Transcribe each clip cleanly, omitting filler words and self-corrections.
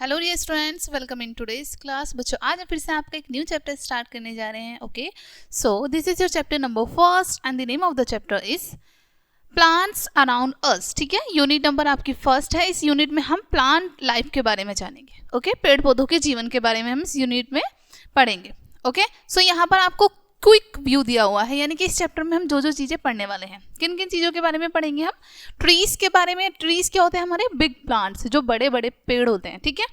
Hello dear students, welcome in today's class. बच्चों, आज हम फिर से आपका एक न्यू चैप्टर स्टार्ट करने जा रहे हैं। Okay, so this is your chapter number first and the name of the chapter is plants around us. ठीक है, यूनिट नंबर आपकी फर्स्ट है। इस यूनिट में हम प्लांट लाइफ के बारे में जानेंगे। ओके, पेड़ पौधों के जीवन के बारे में हम इस यूनिट में पढ़ेंगे। ओके, सो यहाँ पर आपको क्विक व्यू दिया हुआ है, यानी कि इस चैप्टर में हम जो जो चीज़ें पढ़ने वाले हैं, किन किन चीज़ों के बारे में पढ़ेंगे हम। ट्रीज के बारे में। ट्रीज क्या होते हैं? हमारे बिग प्लांट्स, जो बड़े बड़े पेड़ होते हैं। ठीक है,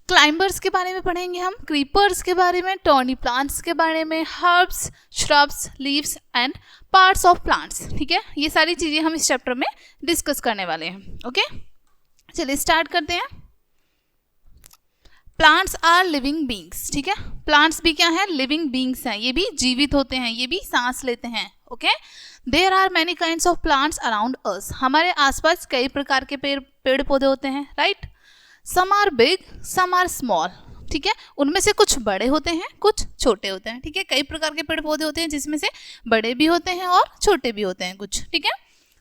क्लाइंबर्स के बारे में पढ़ेंगे हम, क्रीपर्स के बारे में, टॉनी प्लांट्स के बारे में, herbs, shrubs, leaves and parts of plants. ठीक है, ये सारी चीज़ें हम इस चैप्टर में डिस्कस करने वाले हैं। ओके, चलिए स्टार्ट करते हैं। Plants are living beings. ठीक है, प्लांट्स भी क्या है? लिविंग बींग्स हैं। ये भी जीवित होते हैं, ये भी सांस लेते हैं। Okay, there are many kinds of plants around us. हमारे आसपास कई प्रकार के पेड़ पौधे होते हैं, right. Some are big, some are small. ठीक है, उनमें से कुछ बड़े होते हैं, कुछ छोटे होते हैं। ठीक है, कई प्रकार के पेड़ पौधे होते हैं जिसमें से बड़े भी होते हैं और छोटे भी होते हैं कुछ। ठीक है,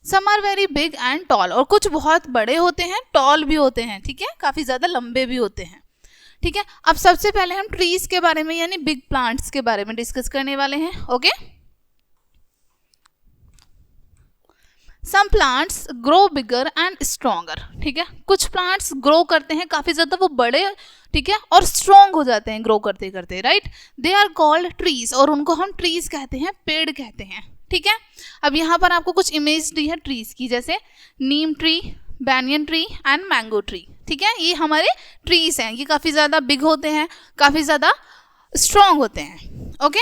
some are very big and tall, और कुछ बहुत बड़े होते हैं, टॉल भी होते हैं। ठीक है, काफ़ी ज़्यादा लंबे भी होते हैं। ठीक है, अब सबसे पहले हम ट्रीज के बारे में यानी बिग प्लांट्स के बारे में डिस्कस करने वाले हैं। Okay, some plants grow bigger and stronger. ठीक है, कुछ प्लांट्स ग्रो करते हैं काफ़ी ज़्यादा, वो बड़े, ठीक है, और स्ट्रॉन्ग हो जाते हैं ग्रो करते करते, right. They are called trees, और उनको हम ट्रीज कहते हैं, पेड़ कहते हैं। ठीक है, अब यहाँ पर आपको कुछ इमेज दी है ट्रीज की, जैसे neem tree, banyan tree and mango tree. ठीक है, ये हमारे ट्रीज हैं। ये काफ़ी ज़्यादा बिग होते हैं, काफ़ी ज़्यादा स्ट्रॉन्ग होते हैं। Okay,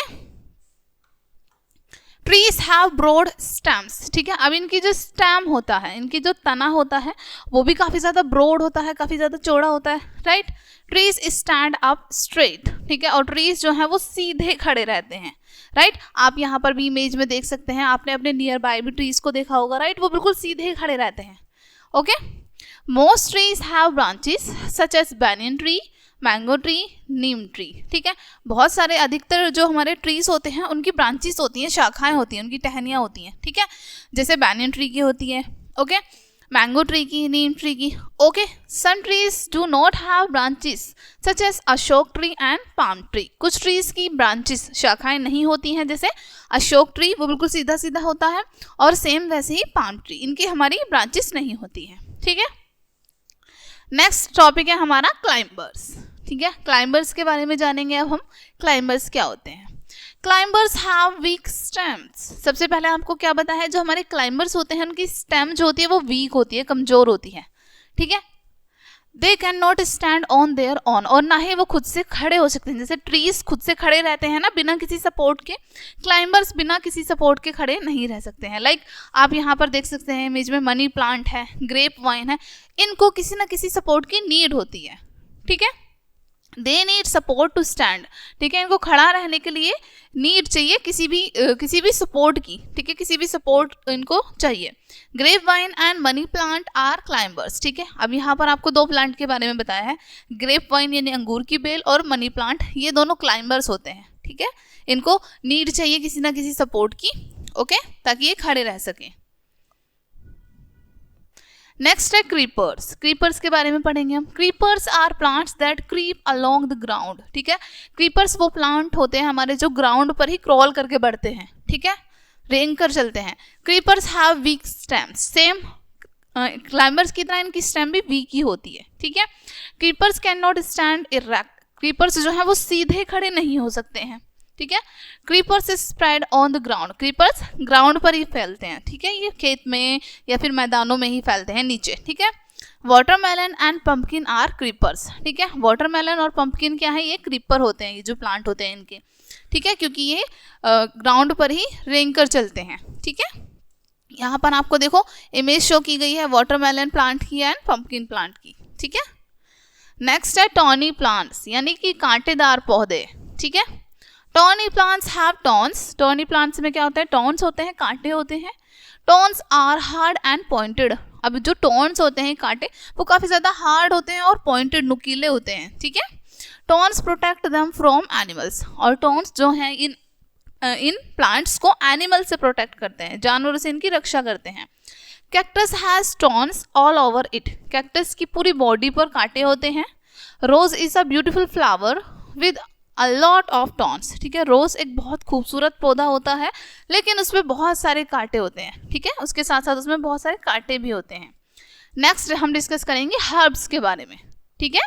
trees have broad stems. ठीक है, अब इनकी जो स्टेम होता है, इनकी जो तना होता है, वो भी काफ़ी ज़्यादा ब्रॉड होता है, काफ़ी ज़्यादा चौड़ा होता है, right. Trees stand up straight. ठीक है, और ट्रीज जो है वो सीधे खड़े रहते हैं, राइट। आप यहाँ पर भी इमेज में देख सकते हैं, आपने अपने नियर बाय भी ट्रीज को देखा होगा, राइट। वो बिल्कुल सीधे खड़े रहते हैं। Okay, most trees have branches such as banyan tree, mango tree, neem tree. ठीक है, बहुत सारे, अधिकतर जो हमारे ट्रीज होते हैं उनकी ब्रांचेस होती हैं, शाखाएं होती हैं, उनकी टहनियाँ होती हैं। ठीक है, जैसे बैनियन ट्री की होती है, ओके, मैंगो ट्री की, नीम ट्री की। Okay, some trees do not have branches such as Ashok tree and palm tree. कुछ ट्रीज की ब्रांचेस, शाखाएं नहीं होती हैं, जैसे अशोक ट्री वो बिल्कुल सीधा सीधा होता है, और सेम वैसे ही पाम ट्री, इनकी हमारी ब्रांचेस नहीं होती हैं। ठीक है, नेक्स्ट टॉपिक है हमारा क्लाइंबर्स। ठीक है, क्लाइंबर्स के बारे में जानेंगे अब हम। क्लाइंबर्स क्या होते हैं? Climbers have week stems. सबसे पहले आपको क्या पता है, जो हमारे क्लाइंबर्स होते हैं उनकी स्टेम जो होती है वो वीक होती है, कमजोर होती है। ठीक है, they can not stand on their on, और ना ही वो खुद से खड़े हो सकते हैं। जैसे ट्रीज खुद से खड़े रहते हैं ना बिना किसी सपोर्ट के, क्लाइंबर्स बिना किसी सपोर्ट के खड़े नहीं रह सकते हैं। लाइक आप यहाँ पर देख सकते हैं इमेज में, मनी प्लांट है, ग्रेप वाइन है, इनको किसी ना किसी सपोर्ट की नीड होती है। ठीक है, they need support to stand. ठीक है, इनको खड़ा रहने के लिए नीड चाहिए किसी भी सपोर्ट की। ठीक है, किसी भी सपोर्ट इनको चाहिए। Grape vine and money plant are climbers. ठीक है, अब यहाँ पर आपको दो प्लांट के बारे में बताया है, ग्रेप वाइन यानी अंगूर की बेल, और मनी प्लांट, ये दोनों क्लाइंबर्स होते हैं। ठीक है, इनको नीड चाहिए किसी ना किसी सपोर्ट की, ओके, ताकि ये खड़े रह सकें। नेक्स्ट है क्रीपर्स। क्रीपर्स के बारे में पढ़ेंगे हम। Creepers are plants that creep along the ground. ठीक है, क्रीपर्स वो प्लांट होते हैं हमारे जो ग्राउंड पर ही क्रॉल करके बढ़ते हैं। ठीक है, रेंग कर चलते हैं। Creepers have week stems. Same climbers की तरह इनकी स्टेम भी वीक ही होती है। ठीक है, creepers can not stand erect. Creepers जो है वो सीधे खड़े नहीं हो सकते हैं। ठीक है, creepers spread on the ground. Creepers ground पर ही फैलते हैं। ठीक है, ये खेत में या फिर मैदानों में ही फैलते हैं, नीचे। ठीक है, watermelon and pumpkin are creepers. ठीक है, वाटरमेलन और पंपकिन क्या है? ये क्रीपर होते हैं, ये जो प्लांट होते हैं इनके। ठीक है, क्योंकि ये ग्राउंड पर ही रेंग कर चलते हैं। ठीक है, यहाँ पर आपको देखो इमेज शो की गई है वाटरमेलन प्लांट की एंड पंपकिन प्लांट की। ठीक है, नेक्स्ट है टॉनी प्लांट्स, यानी कि कांटेदार पौधे। ठीक है, thorny plants have thorns. Thorny plants में क्या होता है? टॉन्स होते हैं, कांटे होते हैं। Tons are hard and pointed. अब जो टॉन्स होते हैं, कांटे, वो काफ़ी ज़्यादा हार्ड होते हैं और पॉइंटेड, नुकीले होते हैं। ठीक है, thorns protect them from animals. और टॉन्स जो हैं इन प्लांट्स को एनिमल से प्रोटेक्ट करते हैं, जानवरों से इनकी रक्षा करते हैं। Cactus has thorns all over it. Cactus की पूरी बॉडी पर कांटे होते हैं। Rose is a beautiful flower with a lot of thorns, ठीक है। रोज एक बहुत खूबसूरत पौधा होता है लेकिन उसमें बहुत सारे कांटे होते हैं, ठीक है, उसके साथ साथ उसमें बहुत सारे कांटे भी होते हैं। नेक्स्ट हम डिस्कस करेंगे हर्ब्स के बारे में, ठीक है।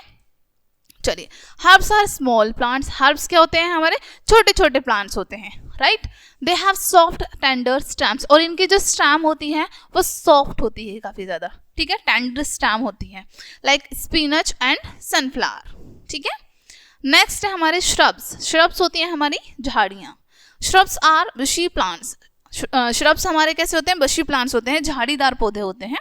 चलिए, herbs are small plants. Herbs क्या होते हैं? हमारे छोटे छोटे प्लांट्स होते हैं, right. They have soft tender stems, और इनकी जो स्टेम होती है वो सॉफ्ट होती है काफ़ी ज़्यादा, ठीक है, टेंडर स्टेम होती है, लाइक स्पिनच एंड सनफ्लावर, ठीक है। नेक्स्ट है हमारे श्रब्स। श्रब्स होती हैं हमारी झाड़ियाँ। Shrubs are bushy plants. Shrubs हमारे कैसे होते हैं? बुशी प्लांट्स होते हैं, झाड़ीदार पौधे होते हैं।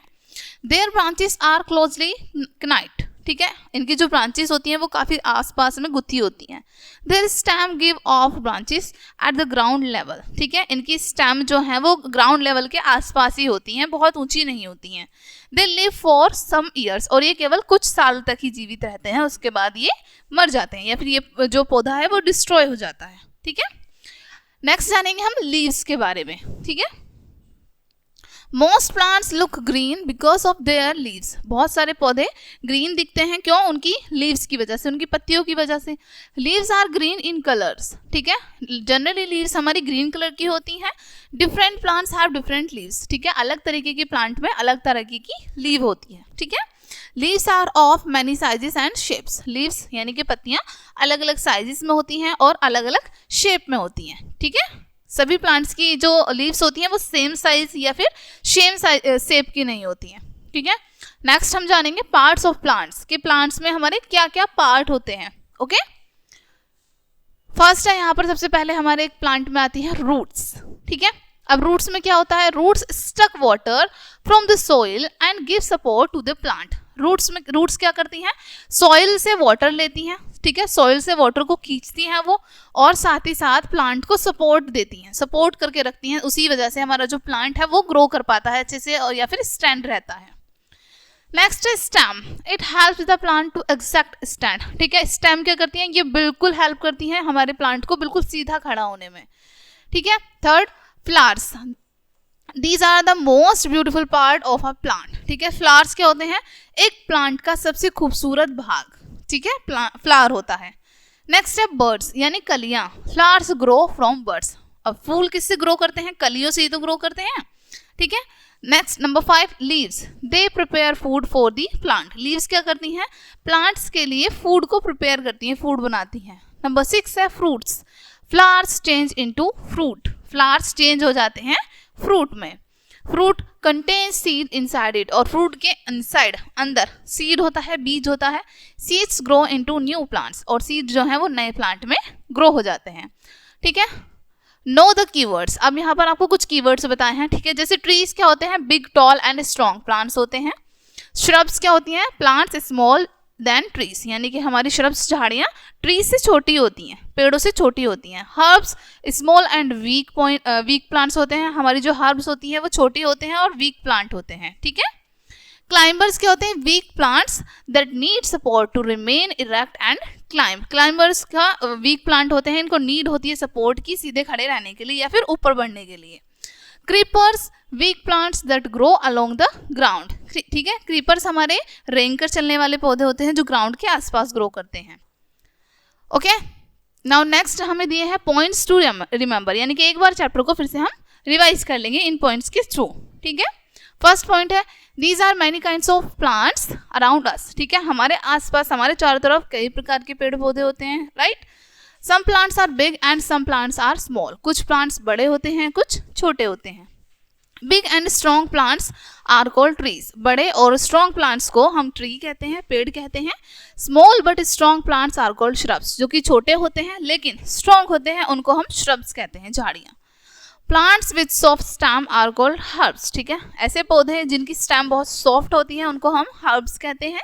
Their branches are closely connect, ठीक है, इनकी जो ब्रांचेस होती हैं वो काफ़ी आसपास में गुत्थी होती हैं। There stem give of branches at the ground level, ठीक है, इनकी स्टेम जो है वो ग्राउंड लेवल के आसपास ही होती हैं, बहुत ऊंची नहीं होती हैं। They live for some years, और ये केवल कुछ साल तक ही जीवित रहते हैं, उसके बाद ये मर जाते हैं या फिर ये जो पौधा है वो डिस्ट्रॉय हो जाता है, ठीक है। नेक्स्ट जानेंगे हम लीव्स के बारे में, ठीक है। Most plants look green because of their leaves. बहुत सारे पौधे ग्रीन दिखते हैं, क्यों? उनकी लीव्स की वजह से, उनकी पत्तियों की वजह से। Leaves are green in colours, ठीक है, जनरली लीव्स हमारी ग्रीन कलर की होती हैं। Different plants have different leaves, ठीक है, अलग तरीके की प्लांट में अलग तरह की लीव होती है, ठीक है। Leaves are of many sizes and shapes. Leaves यानी कि पत्तियां अलग अलग साइजेस में होती हैं और अलग अलग शेप में होती हैं, ठीक है। सभी प्लांट्स की जो लीव्स होती हैं वो सेम साइज या फिर सेम शेप की नहीं होती हैं, ठीक है। नेक्स्ट हम जानेंगे पार्ट्स ऑफ प्लांट्स, कि प्लांट्स में हमारे क्या क्या पार्ट होते हैं, ओके। फर्स्ट है यहाँ पर सबसे पहले हमारे एक प्लांट में आती है रूट्स, ठीक है। अब रूट्स में क्या होता है? Roots stuck water from the soil and give support to the plant. Roots क्या करती हैं? सॉइल से वाटर लेती हैं, ठीक है, सॉइल से वाटर को खींचती हैं वो, और साथ ही साथ प्लांट को सपोर्ट देती हैं, सपोर्ट करके रखती हैं। उसी वजह से हमारा जो प्लांट है वो ग्रो कर पाता है अच्छे से, और या फिर स्टैंड रहता है। नेक्स्ट है stem. It help the plant to exact stand, ठीक है। स्टेम क्या करती हैं? ये बिल्कुल हेल्प करती हैं हमारे प्लांट को बिल्कुल सीधा खड़ा होने में, ठीक है। Third, flowers. These are the most beautiful part of a plant, ठीक है। फ्लावर्स क्या होते हैं? एक प्लांट का सबसे खूबसूरत भाग, ठीक है, फ्लावर होता है। नेक्स्ट है बर्ड्स, यानी कलियां। Flowers grow from birds. अब फूल किससे ग्रो करते हैं? कलियों से ही तो ग्रो करते हैं, ठीक है। Next number 5, leaves. They prepare food for the plant. Leaves क्या करती हैं? प्लांट्स के लिए फूड को प्रिपेयर करती हैं, फूड बनाती हैं। नंबर 6 है fruits. Flowers change into fruit. Flowers change हो जाते हैं फ्रूट में। Fruit contains seed inside it, और फ्रूट के इनसाइड अंदर सीड होता है, बीज होता है। Seeds grow into new plants, और सीड जो है वो नए प्लांट में ग्रो हो जाते हैं, ठीक है। Know the keywords. अब यहाँ पर आपको कुछ कीवर्ड्स बताए हैं, ठीक है। जैसे ट्रीज क्या होते हैं? Big, tall and strong plants होते हैं। श्रब्स क्या होती हैं? प्लांट्स स्मॉल देन ट्रीज, यानी कि हमारी श्रब्स झाड़ियाँ ट्रीज से छोटी होती हैं, पेड़ों से छोटी होती हैं। Herbs small and weak plants होते हैं। हमारी जो हर्ब्स होती हैं वो छोटी होते हैं और वीक प्लांट होते हैं, ठीक है। क्लाइंबर्स क्या होते हैं? Weak plants that need support to remain erect and climb. Climbers का वीक प्लांट होते हैं, इनको नीड होती है सपोर्ट की, सीधे खड़े रहने के लिए या फिर ऊपर बढ़ने के लिए। Creepers weak plants that grow along the ground, ठीक है। क्रीपर्स हमारे रेंग कर चलने वाले पौधे होते हैं जो ग्राउंड के आसपास ग्रो करते हैं, ओके। नाउ नेक्स्ट हमें दिए हैं पॉइंट्स टू रिमेंबर, यानी कि एक बार चैप्टर को फिर से हम रिवाइज कर लेंगे इन पॉइंट्स के थ्रू, ठीक है। फर्स्ट पॉइंट है these are many kinds of plants around us, ठीक है। हमारे आसपास, हमारे चारों तरफ कई प्रकार के पेड़ पौधे होते हैं, right. Some plants are big and some plants are small. कुछ प्लांट्स बड़े होते हैं, कुछ छोटे होते हैं। Big and strong plants are called trees. बड़े और स्ट्रॉन्ग प्लांट्स को हम ट्री कहते हैं, पेड़ कहते हैं। Small but strong plants are called shrubs. जो कि छोटे होते हैं लेकिन स्ट्रॉन्ग होते हैं, उनको हम श्रब्स कहते हैं, झाड़ियाँ। Plants with soft stem are called herbs, ठीक है। ऐसे पौधे जिनकी स्टेम बहुत सॉफ्ट होती है उनको हम हर्ब्स कहते हैं।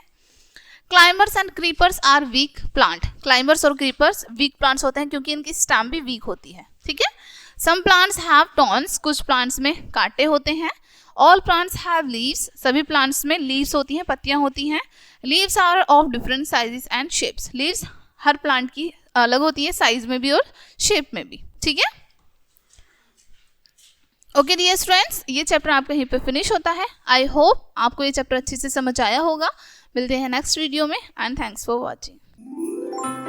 Climbers and creepers are weak plant. Climbers और क्रीपर्स वीक प्लांट्स होते हैं क्योंकि इनकी स्टेम भी वीक होती है, ठीक है। Some plants have thorns. कुछ प्लांट्स में कांटे होते हैं। All plants have leaves. सभी प्लांट्स में लीव्स होती हैं, पत्तियां होती हैं। Leaves are of different sizes and shapes. Leaves हर प्लांट की अलग होती है, साइज में भी और शेप में भी, ठीक है। ओके डियर स्टूडेंट्स, ये चैप्टर आपका यहीं पे फिनिश होता है। आई होप आपको ये चैप्टर अच्छे से समझ आया होगा। मिलते हैं नेक्स्ट वीडियो में एंड थैंक्स फॉर वॉचिंग।